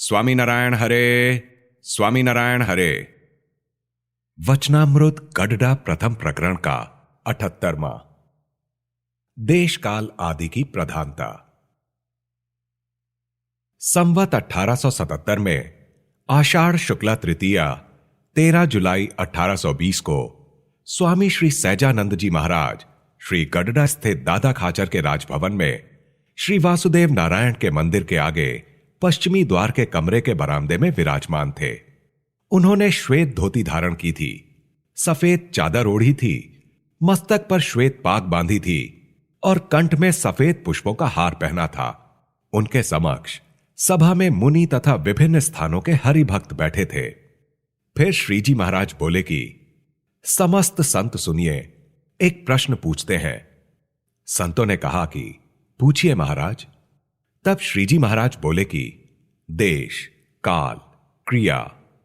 स्वामीनारायण हरे, स्वामीनारायण हरे। वचनामृत गडडा प्रथम प्रकरण का 78वां। देश काल आदि की प्रधानता। संवत 1877 में आषाढ़ शुक्ला तृतीया 13 जुलाई 1820 को स्वामी श्री सहजानंद जी महाराज श्री गडडा स्थित दादा खाचर के राजभवन में श्री वासुदेव नारायण के मंदिर के आगे पश्चिमी द्वार के कमरे के बरामदे में विराजमान थे। उन्होंने श्वेत धोती धारण की थी, सफेद चादर ओढ़ी थी, मस्तक पर श्वेत पाग बांधी थी और कंठ में सफेद पुष्पों का हार पहना था। उनके समक्ष सभा में मुनि तथा विभिन्न स्थानों के हरि भक्त बैठे थे। फिर श्रीजी महाराज बोले कि समस्त संत सुनिए, एक प्रश्न पूछते हैं। संतों ने कहा कि पूछिए महाराज। तब श्रीजी महाराज बोले कि देश, काल, क्रिया,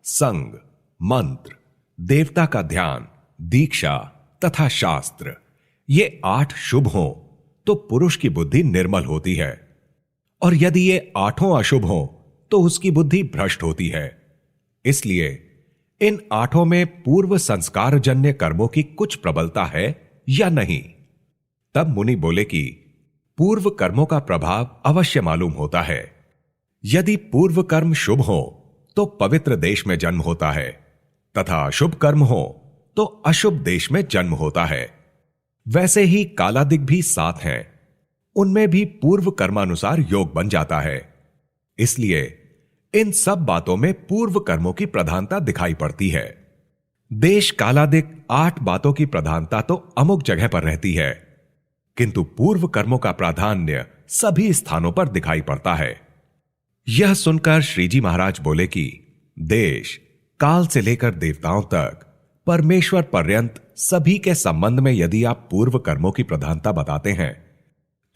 संग, मंत्र, देवता का ध्यान, दीक्षा तथा शास्त्र, ये 8 शुभ हों तो पुरुष की बुद्धि निर्मल होती है, और यदि ये 8 अशुभ हों तो उसकी बुद्धि भ्रष्ट होती है। इसलिए इन 8 में पूर्व संस्कार जन्य कर्मों की कुछ प्रबलता है या नहीं। तब मुनि बोले कि पूर्व कर्मों का प्रभाव अवश्य मालूम होता है। यदि पूर्व कर्म शुभ हो तो पवित्र देश में जन्म होता है, तथा अशुभ कर्म हो तो अशुभ देश में जन्म होता है। वैसे ही कालादिक भी 7 हैं, उनमें भी पूर्व कर्मानुसार योग बन जाता है। इसलिए इन सब बातों में पूर्व कर्मों की प्रधानता दिखाई पड़ती है। देश कालादिक 8 बातों की प्रधानता तो अमुक जगह पर रहती है, किंतु पूर्व कर्मों का प्राधान्य सभी स्थानों पर दिखाई पड़ता है। यह सुनकर श्रीजी महाराज बोले कि देश, काल से लेकर देवताओं तक, परमेश्वर पर्यंत सभी के संबंध में यदि आप पूर्व कर्मों की प्रधानता बताते हैं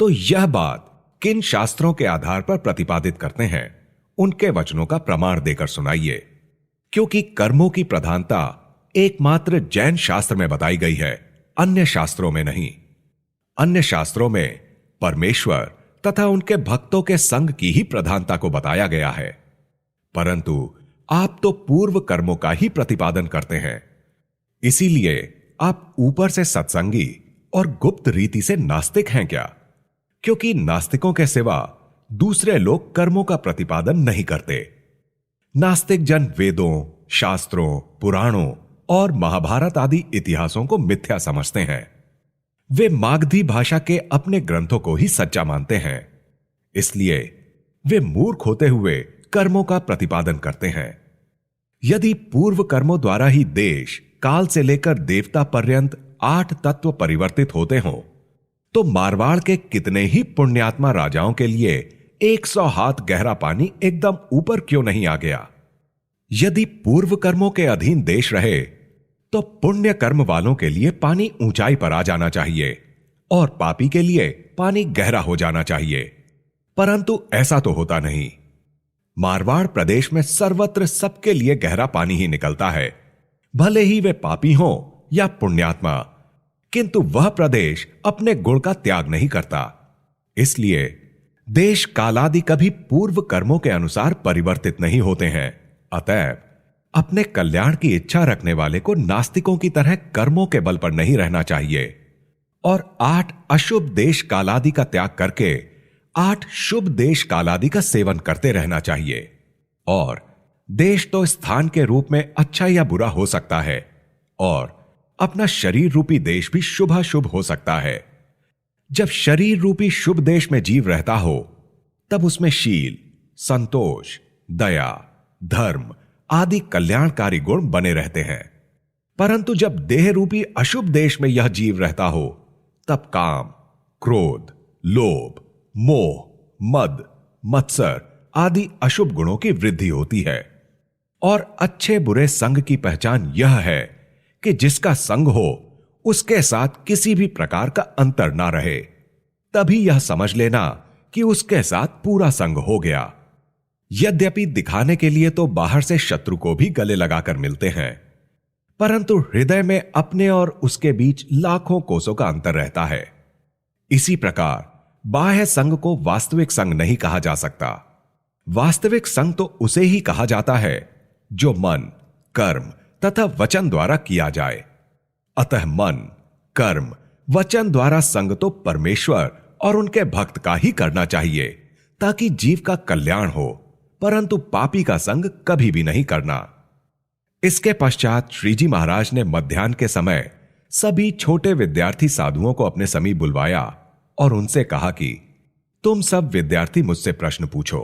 तो यह बात किन शास्त्रों के आधार पर प्रतिपादित करते हैं, उनके वचनों का प्रमाण देकर सुनाइए। क्योंकि कर्मों की प्रधानता एकमात्र जैन शास्त्र में बताई गई है, अन्य शास्त्रों में नहीं। अन्य शास्त्रों में परमेश्वर तथा उनके भक्तों के संग की ही प्रधानता को बताया गया है, परंतु आप तो पूर्व कर्मों का ही प्रतिपादन करते हैं। इसीलिए आप ऊपर से सत्संगी और गुप्त रीति से नास्तिक हैं क्या? क्योंकि नास्तिकों के सिवा दूसरे लोग कर्मों का प्रतिपादन नहीं करते। नास्तिक जन वेदों, शास्त्रों, पुराणों और महाभारत आदि इतिहासों को मिथ्या समझते हैं। वे मागधी भाषा के अपने ग्रंथों को ही सच्चा मानते हैं, इसलिए वे मूर्ख होते हुए कर्मों का प्रतिपादन करते हैं। यदि पूर्व कर्मों द्वारा ही देश, काल से लेकर देवता पर्यंत 8 तत्व परिवर्तित होते हों, तो मारवाड़ के कितने ही पुण्यात्मा राजाओं के लिए 100 हाथ गहरा पानी एकदम ऊपर क्यों नहीं आ गया? यदि पूर्व कर्मों के अधीन देश रहे तो पुण्य कर्म वालों के लिए पानी ऊंचाई पर आ जाना चाहिए और पापी के लिए पानी गहरा हो जाना चाहिए, परंतु ऐसा तो होता नहीं। मारवाड़ प्रदेश में सर्वत्र सबके लिए गहरा पानी ही निकलता है, भले ही वे पापी हों या पुण्यात्मा, किंतु वह प्रदेश अपने गुण का त्याग नहीं करता। इसलिए देश कालादि कभी पूर्व कर्मों के अनुसार परिवर्तित नहीं होते हैं। अतएव अपने कल्याण की इच्छा रखने वाले को नास्तिकों की तरह कर्मों के बल पर नहीं रहना चाहिए और 8 अशुभ देश कालादि का त्याग करके 8 शुभ देश कालादि का सेवन करते रहना चाहिए। और देश तो स्थान के रूप में अच्छा या बुरा हो सकता है, और अपना शरीर रूपी देश भी शुभाशुभ हो सकता है। जब शरीर रूपी शुभ देश में जीव रहता हो तब उसमें शील, संतोष, दया, धर्म आदि कल्याणकारी गुण बने रहते हैं, परंतु जब देह रूपी अशुभ देश में यह जीव रहता हो तब काम, क्रोध, लोभ, मोह, मद, मत्सर आदि अशुभ गुणों की वृद्धि होती है। और अच्छे बुरे संग की पहचान यह है कि जिसका संग हो उसके साथ किसी भी प्रकार का अंतर ना रहे, तभी यह समझ लेना कि उसके साथ पूरा संग हो गया। यद्यपि दिखाने के लिए तो बाहर से शत्रु को भी गले लगाकर मिलते हैं, परंतु हृदय में अपने और उसके बीच लाखों कोसों का अंतर रहता है। इसी प्रकार बाह्य संग को वास्तविक संग नहीं कहा जा सकता। वास्तविक संग तो उसे ही कहा जाता है जो मन, कर्म तथा वचन द्वारा किया जाए। अतः मन, कर्म, वचन द्वारा संग तो परमेश्वर और उनके भक्त का ही करना चाहिए ताकि जीव का कल्याण हो, परंतु पापी का संग कभी भी नहीं करना। इसके पश्चात श्रीजी महाराज ने मध्याह्न के समय सभी छोटे विद्यार्थी साधुओं को अपने समीप बुलवाया और उनसे कहा कि तुम सब विद्यार्थी मुझसे प्रश्न पूछो।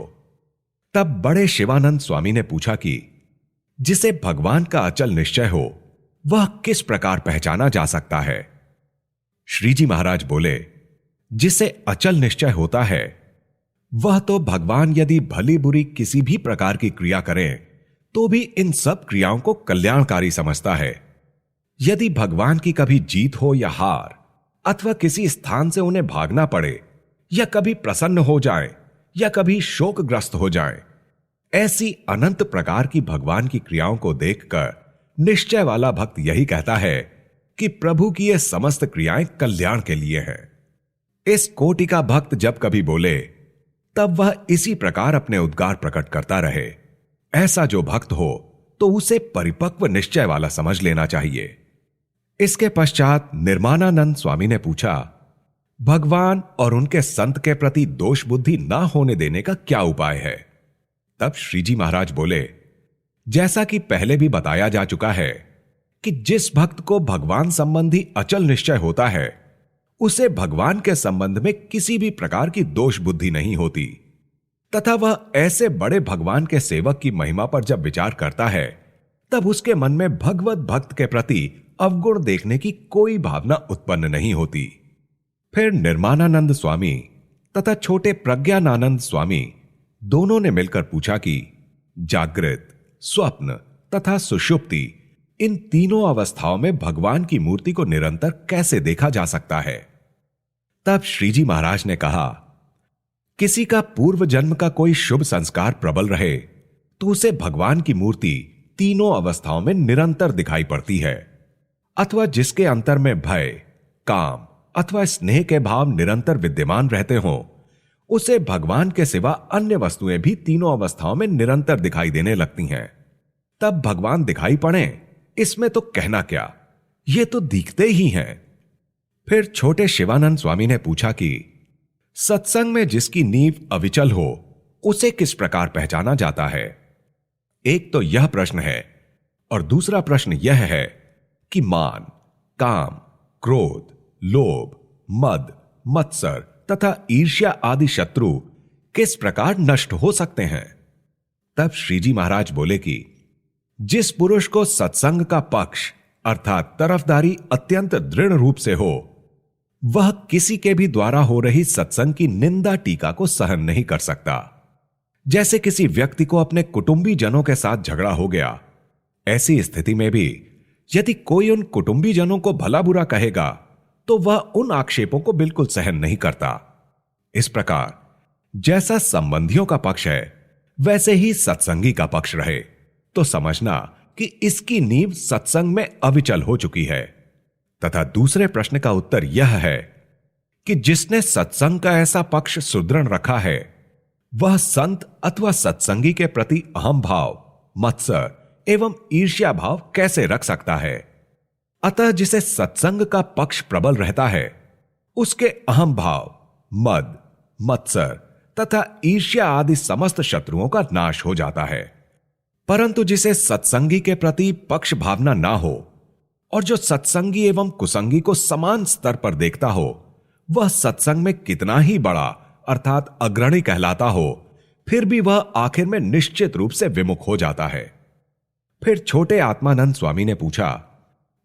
तब बड़े शिवानंद स्वामी ने पूछा कि जिसे भगवान का अचल निश्चय हो वह किस प्रकार पहचाना जा सकता है। श्रीजी महाराज बोले, जिसे अचल निश्चय होता है वह तो भगवान यदि भली बुरी किसी भी प्रकार की क्रिया करें तो भी इन सब क्रियाओं को कल्याणकारी समझता है। यदि भगवान की कभी जीत हो या हार, अथवा किसी स्थान से उन्हें भागना पड़े, या कभी प्रसन्न हो जाए या कभी शोकग्रस्त हो जाए, ऐसी अनंत प्रकार की भगवान की क्रियाओं को देखकर निश्चय वाला भक्त यही कहता है कि प्रभु की ये समस्त क्रियाएं कल्याण के लिए हैं। इस कोटि का भक्त जब कभी बोले तब वह इसी प्रकार अपने उद्गार प्रकट करता रहे। ऐसा जो भक्त हो तो उसे परिपक्व निश्चय वाला समझ लेना चाहिए। इसके पश्चात निर्माणानंद स्वामी ने पूछा, भगवान और उनके संत के प्रति दोष बुद्धि ना होने देने का क्या उपाय है। तब श्रीजी महाराज बोले, जैसा कि पहले भी बताया जा चुका है कि जिस भक्त को भगवान संबंधी अचल निश्चय होता है उसे भगवान के संबंध में किसी भी प्रकार की दोष बुद्धि नहीं होती, तथा वह ऐसे बड़े भगवान के सेवक की महिमा पर जब विचार करता है तब उसके मन में भगवत भक्त के प्रति अवगुण देखने की कोई भावना उत्पन्न नहीं होती। फिर निर्माणानंद स्वामी तथा छोटे प्रज्ञानानंद स्वामी दोनों ने मिलकर पूछा कि जागृत, स्वप्न तथा सुषुप्ति, इन तीनों अवस्थाओं में भगवान की मूर्ति को निरंतर कैसे देखा जा सकता है। तब श्रीजी महाराज ने कहा, किसी का पूर्व जन्म का कोई शुभ संस्कार प्रबल रहे तो उसे भगवान की मूर्ति तीनों अवस्थाओं में निरंतर दिखाई पड़ती है, अथवा जिसके अंतर में भय, काम अथवा स्नेह के भाव निरंतर विद्यमान रहते हों, उसे भगवान के सिवा अन्य वस्तुएं भी तीनों अवस्थाओं में निरंतर दिखाई देने लगती हैं। तब भगवान दिखाई पड़े, इसमें तो कहना क्या, ये तो दिखते ही हैं। फिर छोटे शिवानंद स्वामी ने पूछा कि सत्संग में जिसकी नींव अविचल हो उसे किस प्रकार पहचाना जाता है। एक तो यह प्रश्न है और दूसरा प्रश्न यह है कि मान, काम, क्रोध, लोभ, मद, मत्सर तथा ईर्ष्या आदि शत्रु किस प्रकार नष्ट हो सकते हैं। तब श्रीजी महाराज बोले कि जिस पुरुष को सत्संग का पक्ष अर्थात तरफदारी अत्यंत दृढ़ रूप से हो, वह किसी के भी द्वारा हो रही सत्संग की निंदा टीका को सहन नहीं कर सकता। जैसे किसी व्यक्ति को अपने कुटुंबी जनों के साथ झगड़ा हो गया, ऐसी स्थिति में भी यदि कोई उन कुटुंबी जनों को भला बुरा कहेगा तो वह उन आक्षेपों को बिल्कुल सहन नहीं करता। इस प्रकार जैसा संबंधियों का पक्ष है वैसे ही सत्संगी का पक्ष रहे तो समझना कि इसकी नींव सत्संग में अविचल हो चुकी है। तथा दूसरे प्रश्न का उत्तर यह है कि जिसने सत्संग का ऐसा पक्ष सुदृढ़ रखा है वह संत अथवा सत्संगी के प्रति अहम भाव, मत्सर एवं ईर्ष्या भाव कैसे रख सकता है। अतः जिसे सत्संग का पक्ष प्रबल रहता है उसके अहम भाव, मद, मत्सर तथा ईर्ष्या आदि समस्त शत्रुओं का नाश हो जाता है। परंतु जिसे सत्संगी के प्रति पक्ष भावना ना हो और जो सत्संगी एवं कुसंगी को समान स्तर पर देखता हो, वह सत्संग में कितना ही बड़ा अर्थात अग्रणी कहलाता हो, फिर भी वह आखिर में निश्चित रूप से विमुख हो जाता है। फिर छोटे आत्मानंद स्वामी ने पूछा,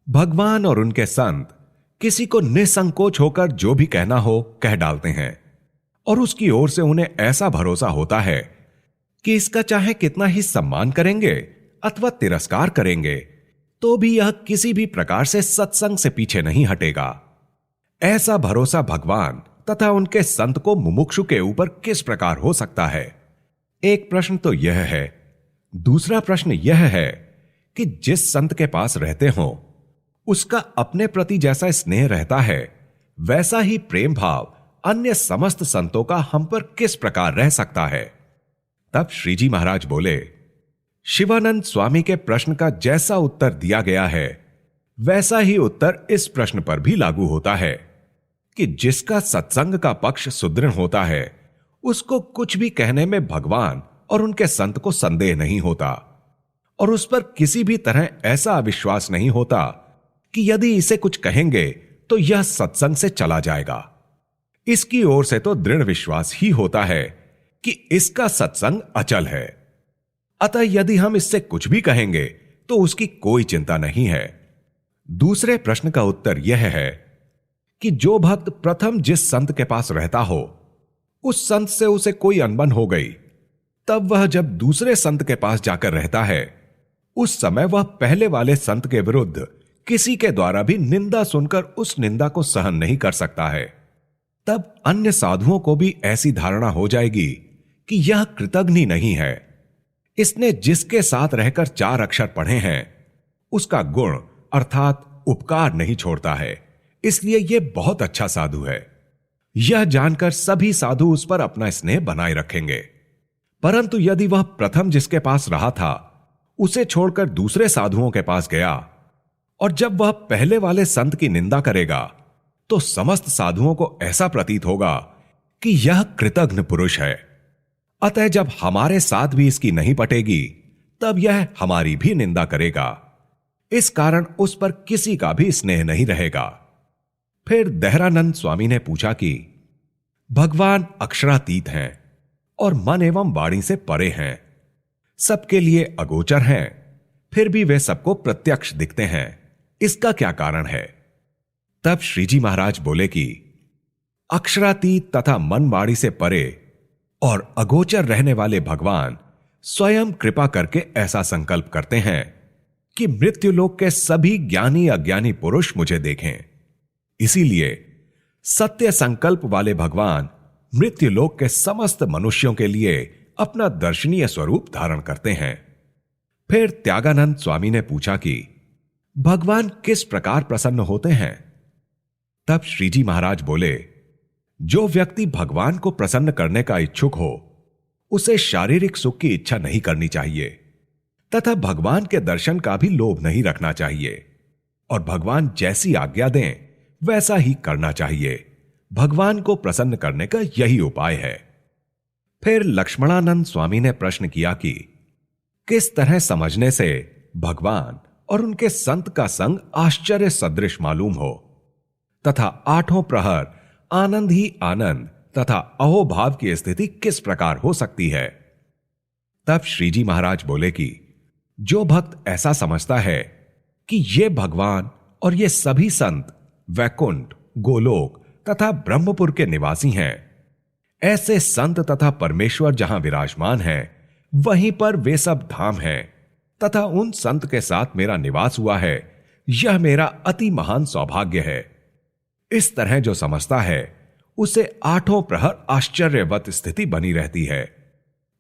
भगवान और उनके संत किसी को निसंकोच होकर जो भी कहना हो कह डालते हैं और उसकी ओर से उन्हें ऐसा भरोसा होता है कि इसका चाहे कितना ही सम्मान करेंगे अथवा तिरस्कार करेंगे तो भी यह किसी भी प्रकार से सत्संग से पीछे नहीं हटेगा। ऐसा भरोसा भगवान तथा उनके संत को मुमुक्षु के ऊपर किस प्रकार हो सकता है। एक प्रश्न तो यह है। दूसरा प्रश्न यह है कि जिस संत के पास रहते हो उसका अपने प्रति जैसा स्नेह रहता है वैसा ही प्रेम भाव अन्य समस्त संतों का हम पर किस प्रकार रह सकता है। तब श्रीजी महाराज बोले, शिवानंद स्वामी के प्रश्न का जैसा उत्तर दिया गया है वैसा ही उत्तर इस प्रश्न पर भी लागू होता है कि जिसका सत्संग का पक्ष सुदृढ़ होता है उसको कुछ भी कहने में भगवान और उनके संत को संदेह नहीं होता और उस पर किसी भी तरह ऐसा अविश्वास नहीं होता कि यदि इसे कुछ कहेंगे तो यह सत्संग से चला जाएगा। इसकी ओर से तो दृढ़ विश्वास ही होता है कि इसका सत्संग अचल है। अतः यदि हम इससे कुछ भी कहेंगे तो उसकी कोई चिंता नहीं है। दूसरे प्रश्न का उत्तर यह है कि जो भक्त प्रथम जिस संत के पास रहता हो उस संत से उसे कोई अनबन हो गई, तब वह जब दूसरे संत के पास जाकर रहता है उस समय वह पहले वाले संत के विरुद्ध किसी के द्वारा भी निंदा सुनकर उस निंदा को सहन नहीं कर सकता है। तब अन्य साधुओं को भी ऐसी धारणा हो जाएगी कि यह कृतघ्न नहीं है, इसने जिसके साथ रहकर 4 अक्षर पढ़े हैं उसका गुण अर्थात उपकार नहीं छोड़ता है, इसलिए यह बहुत अच्छा साधु है। यह जानकर सभी साधु उस पर अपना स्नेह बनाए रखेंगे। परंतु यदि वह प्रथम जिसके पास रहा था उसे छोड़कर दूसरे साधुओं के पास गया और जब वह पहले वाले संत की निंदा करेगा तो समस्त साधुओं को ऐसा प्रतीत होगा कि यह कृतघ्न पुरुष है। अतः जब हमारे साथ भी इसकी नहीं पटेगी तब यह हमारी भी निंदा करेगा। इस कारण उस पर किसी का भी स्नेह नहीं रहेगा। फिर देहरानंद स्वामी ने पूछा कि भगवान अक्षरातीत हैं और मन एवं वाणी से परे हैं, सबके लिए अगोचर हैं, फिर भी वे सबको प्रत्यक्ष दिखते हैं, इसका क्या कारण है? तब श्रीजी महाराज बोले कि अक्षरातीत तथा मन वाणी से परे और अगोचर रहने वाले भगवान स्वयं कृपा करके ऐसा संकल्प करते हैं कि मृत्युलोक के सभी ज्ञानी अज्ञानी पुरुष मुझे देखें। इसीलिए सत्य संकल्प वाले भगवान मृत्युलोक के समस्त मनुष्यों के लिए अपना दर्शनीय स्वरूप धारण करते हैं। फिर त्यागानंद स्वामी ने पूछा कि भगवान किस प्रकार प्रसन्न होते हैं? तब श्रीजी महाराज बोले, जो व्यक्ति भगवान को प्रसन्न करने का इच्छुक हो उसे शारीरिक सुख की इच्छा नहीं करनी चाहिए तथा भगवान के दर्शन का भी लोभ नहीं रखना चाहिए और भगवान जैसी आज्ञा दें वैसा ही करना चाहिए। भगवान को प्रसन्न करने का यही उपाय है। फिर लक्ष्मणानंद स्वामी ने प्रश्न किया कि किस तरह समझने से भगवान और उनके संत का संग आश्चर्य सदृश मालूम हो तथा 8 प्रहर आनंद ही आनंद तथा अहोभाव की स्थिति किस प्रकार हो सकती है? तब श्रीजी महाराज बोले कि जो भक्त ऐसा समझता है कि ये भगवान और ये सभी संत वैकुंठ, गोलोक तथा ब्रह्मपुर के निवासी हैं, ऐसे संत तथा परमेश्वर जहां विराजमान हैं वहीं पर वे सब धाम हैं तथा उन संत के साथ मेरा निवास हुआ है, यह मेरा अति महान सौभाग्य है। इस तरह जो समझता है उसे 8 प्रहर आश्चर्यवत स्थिति बनी रहती है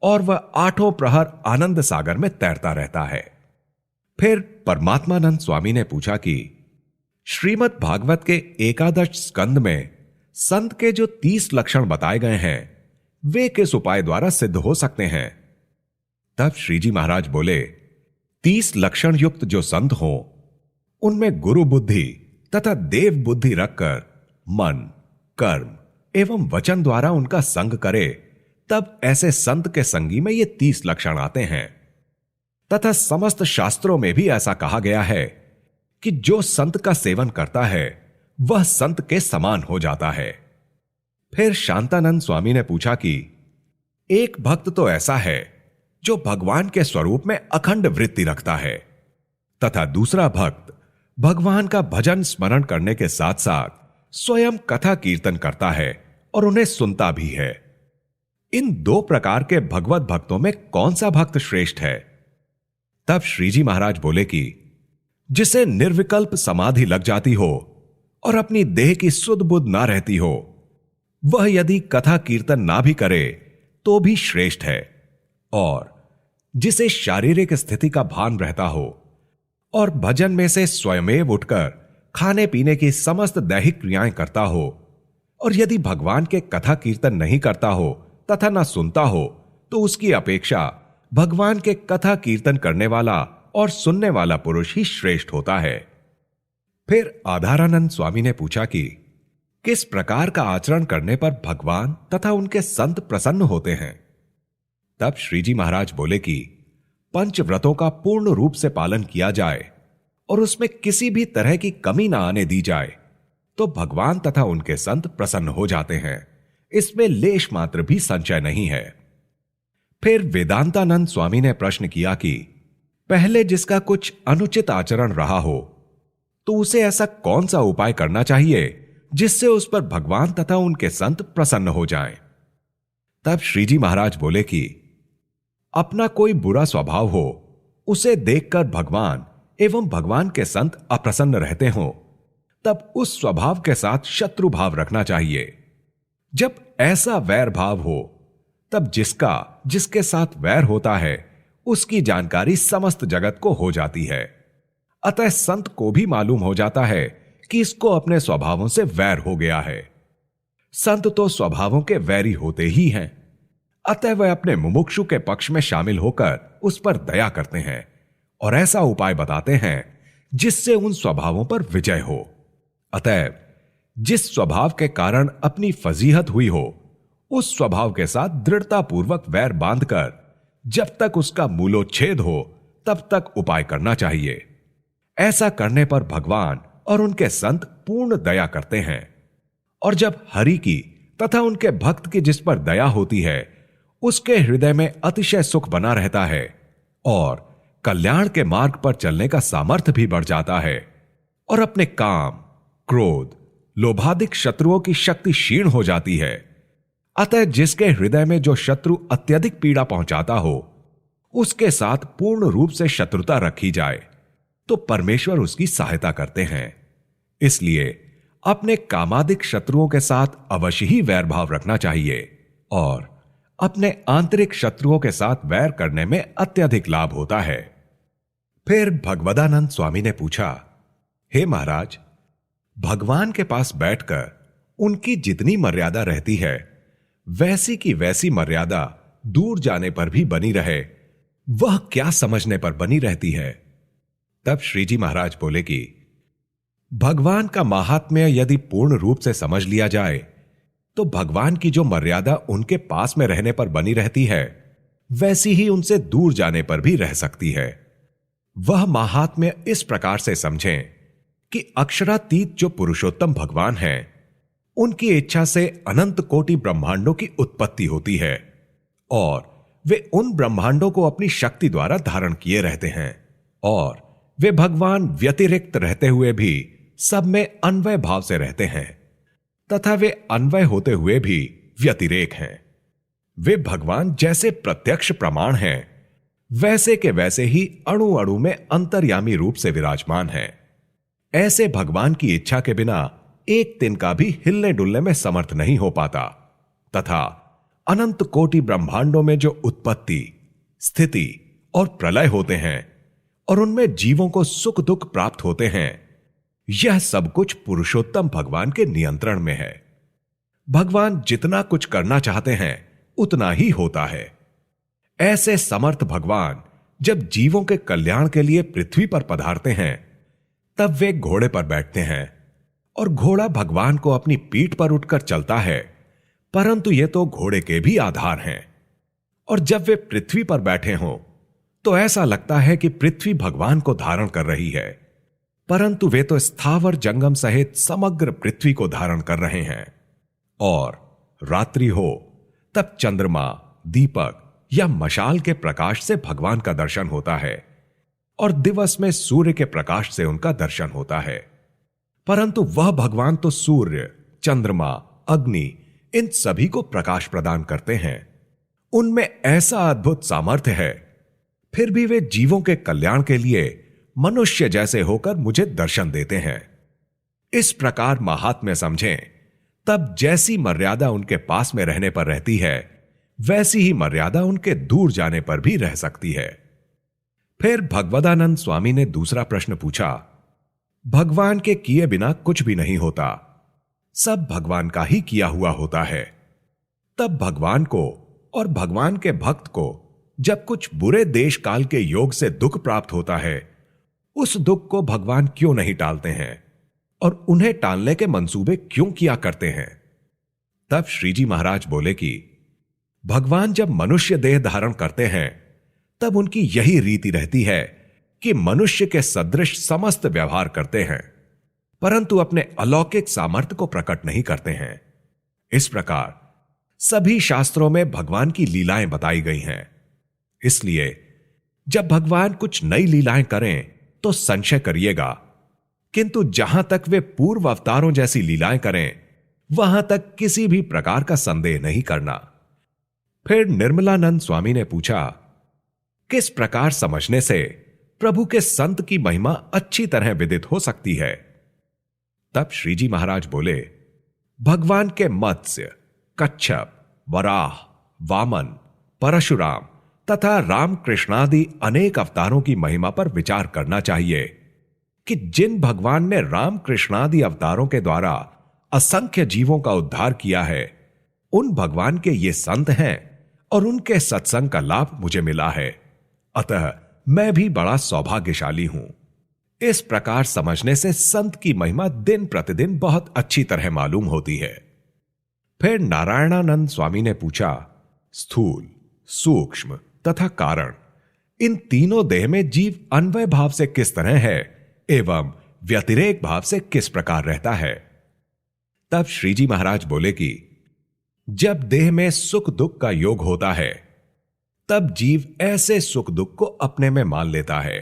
और वह 8 प्रहर आनंद सागर में तैरता रहता है। फिर परमात्मानंद स्वामी ने पूछा कि श्रीमद् भागवत के 11 स्कंद में संत के जो 30 लक्षण बताए गए हैं वे किस उपाय द्वारा सिद्ध हो सकते हैं? तब श्रीजी महाराज बोले, 30 लक्षण युक्त जो संत हो उनमें गुरु बुद्धि तथा देव बुद्धि रखकर मन, कर्म एवं वचन द्वारा उनका संग करे, तब ऐसे संत के संगी में ये 30 लक्षण आते हैं। तथा समस्त शास्त्रों में भी ऐसा कहा गया है कि जो संत का सेवन करता है वह संत के समान हो जाता है। फिर शांतानंद स्वामी ने पूछा कि एक भक्त तो ऐसा है जो भगवान के स्वरूप में अखंड वृत्ति रखता है तथा दूसरा भक्त भगवान का भजन स्मरण करने के साथ साथ स्वयं कथा कीर्तन करता है और उन्हें सुनता भी है। इन 2 प्रकार के भगवत भक्तों में कौन सा भक्त श्रेष्ठ है? तब श्रीजी महाराज बोले कि जिसे निर्विकल्प समाधि लग जाती हो और अपनी देह की सुध बुध ना रहती हो, वह यदि कथा कीर्तन ना भी करे तो भी श्रेष्ठ है, और जिसे शारीरिक स्थिति का भान रहता हो और भजन में से स्वयमेव उठकर खाने पीने की समस्त दैहिक क्रियाएं करता हो और यदि भगवान के कथा कीर्तन नहीं करता हो तथा ना सुनता हो तो उसकी अपेक्षा भगवान के कथा कीर्तन करने वाला और सुनने वाला पुरुष ही श्रेष्ठ होता है। फिर आधारानंद स्वामी ने पूछा कि किस प्रकार का आचरण करने पर भगवान तथा उनके संत प्रसन्न होते हैं। तब श्रीजी महाराज बोले कि पंचव्रतों का पूर्ण रूप से पालन किया जाए और उसमें किसी भी तरह की कमी ना आने दी जाए तो भगवान तथा उनके संत प्रसन्न हो जाते हैं। इसमें लेश मात्र भी संशय नहीं है। फिर वेदांतानंद स्वामी ने प्रश्न किया कि पहले जिसका कुछ अनुचित आचरण रहा हो तो उसे ऐसा कौन सा उपाय करना चाहिए जिससे उस पर भगवान तथा उनके संत प्रसन्न हो जाएं। तब श्रीजी महाराज बोले कि अपना कोई बुरा स्वभाव हो उसे देखकर भगवान एवं भगवान के संत अप्रसन्न रहते हो तब उस स्वभाव के साथ शत्रु भाव रखना चाहिए। जब ऐसा वैर भाव हो तब जिसके साथ वैर होता है उसकी जानकारी समस्त जगत को हो जाती है। अतः संत को भी मालूम हो जाता है कि इसको अपने स्वभावों से वैर हो गया है। संत तो स्वभावों के वैरी होते ही हैं, अतः वह अपने मुमुक्षु के पक्ष में शामिल होकर उस पर दया करते हैं और ऐसा उपाय बताते हैं जिससे उन स्वभावों पर विजय हो। अतः जिस स्वभाव के कारण अपनी फजीहत हुई हो उस स्वभाव के साथ दृढ़ता पूर्वक वैर बांधकर जब तक उसका मूलोच्छेद हो तब तक उपाय करना चाहिए। ऐसा करने पर भगवान और उनके संत पूर्ण दया करते हैं और जब हरि की तथा उनके भक्त की जिस पर दया होती है उसके हृदय में अतिशय सुख बना रहता है और कल्याण के मार्ग पर चलने का सामर्थ्य भी बढ़ जाता है और अपने काम, क्रोध, लोभादिक शत्रुओं की शक्ति क्षीण हो जाती है। अतः जिसके हृदय में जो शत्रु अत्यधिक पीड़ा पहुंचाता हो उसके साथ पूर्ण रूप से शत्रुता रखी जाए तो परमेश्वर उसकी सहायता करते हैं। इसलिए अपने कामादिक शत्रुओं के साथ अवश्य ही वैर भाव रखना चाहिए और अपने आंतरिक शत्रुओं के साथ वैर करने में अत्यधिक लाभ होता है। फिर भगवदानंद स्वामी ने पूछा, हे महाराज, भगवान के पास बैठकर उनकी जितनी मर्यादा रहती है वैसी की वैसी मर्यादा दूर जाने पर भी बनी रहे, वह क्या समझने पर बनी रहती है। तब श्रीजी महाराज बोले कि भगवान का महात्म्य यदि पूर्ण रूप से समझ लिया जाए तो भगवान की जो मर्यादा उनके पास में रहने पर बनी रहती है वैसी ही उनसे दूर जाने पर भी रह सकती है। वह महात्म्य इस प्रकार से समझें कि अक्षरातीत जो पुरुषोत्तम भगवान हैं उनकी इच्छा से अनंत कोटि ब्रह्मांडों की उत्पत्ति होती है और वे उन ब्रह्मांडों को अपनी शक्ति द्वारा धारण किए रहते हैं और वे भगवान व्यतिरिक्त रहते हुए भी सब में अन्वय भाव से रहते हैं तथा वे अन्वय होते हुए भी व्यतिरेक हैं। वे भगवान जैसे प्रत्यक्ष प्रमाण हैं वैसे के वैसे ही अणु अणु में अंतर्यामी रूप से विराजमान हैं। ऐसे भगवान की इच्छा के बिना एक तिनका भी हिलने डुलने में समर्थ नहीं हो पाता तथा अनंत कोटि ब्रह्मांडों में जो उत्पत्ति, स्थिति और प्रलय होते हैं और उनमें जीवों को सुख दुख प्राप्त होते हैं, यह सब कुछ पुरुषोत्तम भगवान के नियंत्रण में है। भगवान जितना कुछ करना चाहते हैं उतना ही होता है। ऐसे समर्थ भगवान जब जीवों के कल्याण के लिए पृथ्वी पर पधारते हैं तब वे घोड़े पर बैठते हैं और घोड़ा भगवान को अपनी पीठ पर उठकर चलता है, परंतु ये तो घोड़े के भी आधार हैं। और जब वे पृथ्वी पर बैठे हों तो ऐसा लगता है कि पृथ्वी भगवान को धारण कर रही है, परंतु वे तो स्थावर जंगम सहित समग्र पृथ्वी को धारण कर रहे हैं। और रात्रि हो तब चंद्रमा, दीपक या मशाल के प्रकाश से भगवान का दर्शन होता है और दिवस में सूर्य के प्रकाश से उनका दर्शन होता है। परंतु वह भगवान तो सूर्य, चंद्रमा, अग्नि इन सभी को प्रकाश प्रदान करते हैं। उनमें ऐसा अद्भुत सामर्थ्य है, फिर भी वे जीवों के कल्याण के लिए मनुष्य जैसे होकर मुझे दर्शन देते हैं। इस प्रकार महात्म्य समझें, तब जैसी मर्यादा उनके पास में रहने पर रहती है वैसी ही मर्यादा उनके दूर जाने पर भी रह सकती है। फिर भगवदानंद स्वामी ने दूसरा प्रश्न पूछा, भगवान के किए बिना कुछ भी नहीं होता, सब भगवान का ही किया हुआ होता है। तब भगवान को और भगवान के भक्त को जब कुछ बुरे देश काल के योग से दुख प्राप्त होता है, उस दुख को भगवान क्यों नहीं टालते हैं और उन्हें टालने के मंसूबे क्यों किया करते हैं? तब श्रीजी महाराज बोले कि भगवान जब मनुष्य देह धारण करते हैं तब उनकी यही रीति रहती है कि मनुष्य के सदृश समस्त व्यवहार करते हैं, परंतु अपने अलौकिक सामर्थ्य को प्रकट नहीं करते हैं। इस प्रकार सभी शास्त्रों में भगवान की लीलाएं बताई गई हैं। इसलिए जब भगवान कुछ नई लीलाएं करें तो संशय करिएगा, किंतु जहां तक वे पूर्व अवतारों जैसी लीलाएं करें वहां तक किसी भी प्रकार का संदेह नहीं करना। फिर निर्मलानंद स्वामी ने पूछा, किस प्रकार समझने से प्रभु के संत की महिमा अच्छी तरह विदित हो सकती है? तब श्रीजी महाराज बोले, भगवान के मत्स्य, कच्छप, वराह, वामन, परशुराम तथा रामकृष्णादि अनेक अवतारों की महिमा पर विचार करना चाहिए कि जिन भगवान ने रामकृष्णादि अवतारों के द्वारा असंख्य जीवों का उद्धार किया है, उन भगवान के ये संत हैं और उनके सत्संग का लाभ मुझे मिला है, अतः मैं भी बड़ा सौभाग्यशाली हूं। इस प्रकार समझने से संत की महिमा दिन प्रतिदिन बहुत अच्छी तरह मालूम होती है। फिर नारायणानंद स्वामी ने पूछा, स्थूल, सूक्ष्म तथा कारण, इन तीनों देह में जीव अन्वय भाव से किस तरह है एवं व्यतिरेक भाव से किस प्रकार रहता है? तब श्रीजी महाराज बोले कि जब देह में सुख दुख का योग होता है तब जीव ऐसे सुख दुख को अपने में मान लेता है,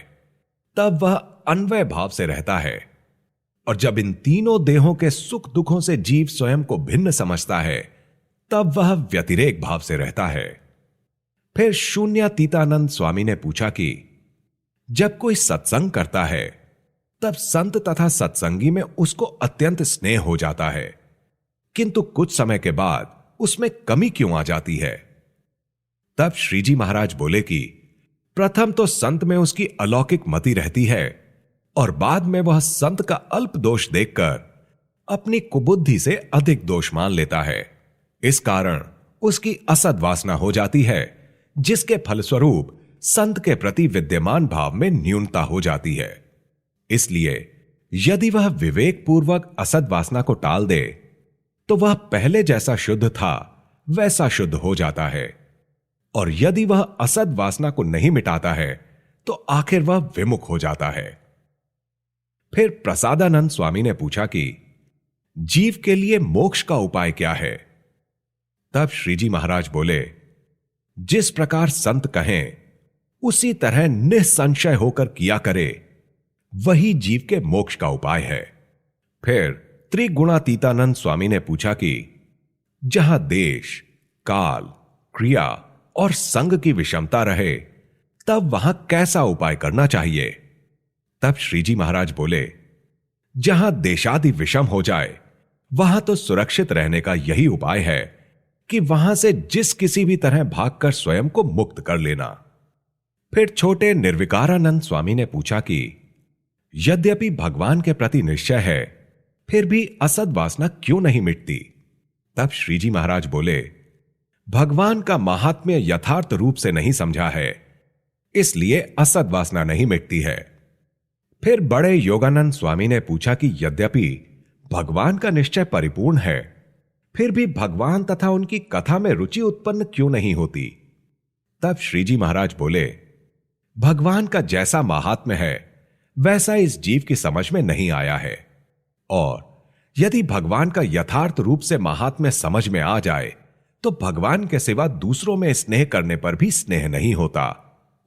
तब वह अन्वय भाव से रहता है, और जब इन तीनों देहों के सुख दुखों से जीव स्वयं को भिन्न समझता है तब वह व्यतिरेक भाव से रहता है। फिर शून्यातीतानंद स्वामी ने पूछा कि जब कोई सत्संग करता है तब संत तथा सत्संगी में उसको अत्यंत स्नेह हो जाता है, किंतु कुछ समय के बाद उसमें कमी क्यों आ जाती है? तब श्रीजी महाराज बोले कि प्रथम तो संत में उसकी अलौकिक मति रहती है और बाद में वह संत का अल्प दोष देखकर अपनी कुबुद्धि से अधिक दोष मान लेता है। इस कारण उसकी असद वासना हो जाती है, जिसके फलस्वरूप संत के प्रति विद्यमान भाव में न्यूनता हो जाती है। इसलिए यदि वह विवेक पूर्वक असद वासना को टाल दे तो वह पहले जैसा शुद्ध था वैसा शुद्ध हो जाता है, और यदि वह असद वासना को नहीं मिटाता है तो आखिर वह विमुख हो जाता है। फिर प्रसादानंद स्वामी ने पूछा कि जीव के लिए मोक्ष का उपाय क्या है? तब श्रीजी महाराज बोले, जिस प्रकार संत कहें उसी तरह निसंशय होकर किया करे, वही जीव के मोक्ष का उपाय है। फिर त्रिगुणातीतानंद स्वामी ने पूछा कि जहां देश, काल, क्रिया और संग की विषमता रहे तब वहां कैसा उपाय करना चाहिए? तब श्रीजी महाराज बोले, जहां देशादि विषम हो जाए वहां तो सुरक्षित रहने का यही उपाय है कि वहां से जिस किसी भी तरह भागकर स्वयं को मुक्त कर लेना। फिर छोटे निर्विकारानंद स्वामी ने पूछा कि यद्यपि भगवान के प्रति निश्चय है फिर भी असद वासना क्यों नहीं मिटती? तब श्रीजी महाराज बोले, भगवान का महात्म्य यथार्थ रूप से नहीं समझा है, इसलिए असद वासना नहीं मिटती है। फिर बड़े योगानंद स्वामी ने पूछा कि यद्यपि भगवान का निश्चय परिपूर्ण है फिर भी भगवान तथा उनकी कथा में रुचि उत्पन्न क्यों नहीं होती? तब श्रीजी महाराज बोले, भगवान का जैसा महात्म्य है वैसा इस जीव की समझ में नहीं आया है, और यदि भगवान का यथार्थ रूप से महात्म्य समझ में आ जाए तो भगवान के सिवा दूसरों में स्नेह करने पर भी स्नेह नहीं होता,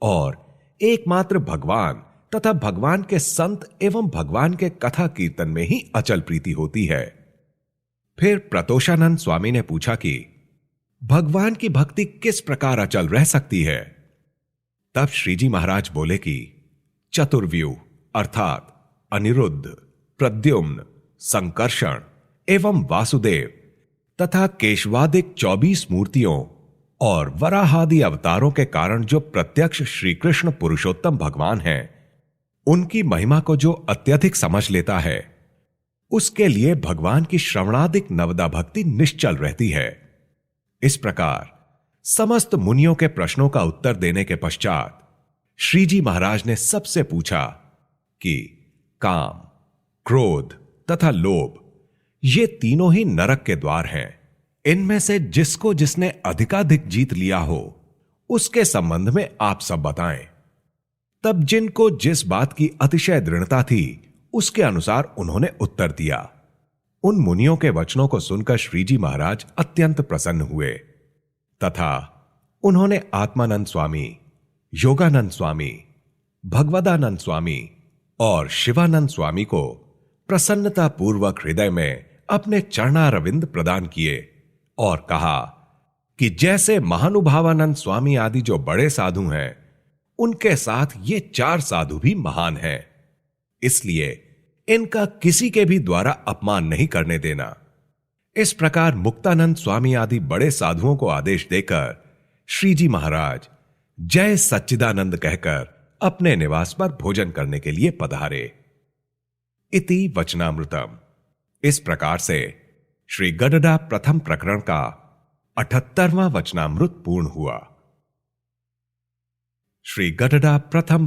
और एकमात्र भगवान तथा भगवान के संत एवं भगवान के कथा कीर्तन में ही अचल प्रीति होती है। फिर प्रतोषानंद स्वामी ने पूछा कि भगवान की भक्ति किस प्रकार अचल रह सकती है? तब श्रीजी महाराज बोले कि चतुर्व्यूह अर्थात अनिरुद्ध, प्रद्युम्न, संकर्षण एवं वासुदेव तथा केशवादिक 24 मूर्तियों और वराहादि अवतारों के कारण जो प्रत्यक्ष श्री कृष्ण पुरुषोत्तम भगवान हैं, उनकी महिमा को जो अत्यधिक समझ लेता है उसके लिए भगवान की श्रवणादिक नवदा भक्ति निश्चल रहती है। इस प्रकार समस्त मुनियों के प्रश्नों का उत्तर देने के पश्चात श्रीजी महाराज ने सबसे पूछा कि काम, क्रोध तथा लोभ ये तीनों ही नरक के द्वार हैं। इनमें से जिसको जिसने अधिकाधिक जीत लिया हो उसके संबंध में आप सब बताएं। तब जिनको जिस बात की अतिशय दृढ़ता थी उसके अनुसार उन्होंने उत्तर दिया। उन मुनियों के वचनों को सुनकर श्रीजी महाराज अत्यंत प्रसन्न हुए तथा उन्होंने आत्मानंद स्वामी, योगानंद स्वामी, भगवदानंद स्वामी और शिवानंद स्वामी को प्रसन्नता पूर्वक हृदय में अपने चरणारविंद प्रदान किए और कहा कि जैसे महानुभावानंद स्वामी आदि जो बड़े साधु हैं, उनके साथ ये 4 साधु भी महान हैं। इसलिए इनका किसी के भी द्वारा अपमान नहीं करने देना। इस प्रकार मुक्तानंद स्वामी आदि बड़े साधुओं को आदेश देकर श्रीजी महाराज जय सच्चिदानंद कहकर अपने निवास पर भोजन करने के लिए पधारे। इति वचनामृतम। इस प्रकार से श्री गडडा प्रथम प्रकरण का 78वां वचनामृत पूर्ण हुआ। श्री गडडा प्रथम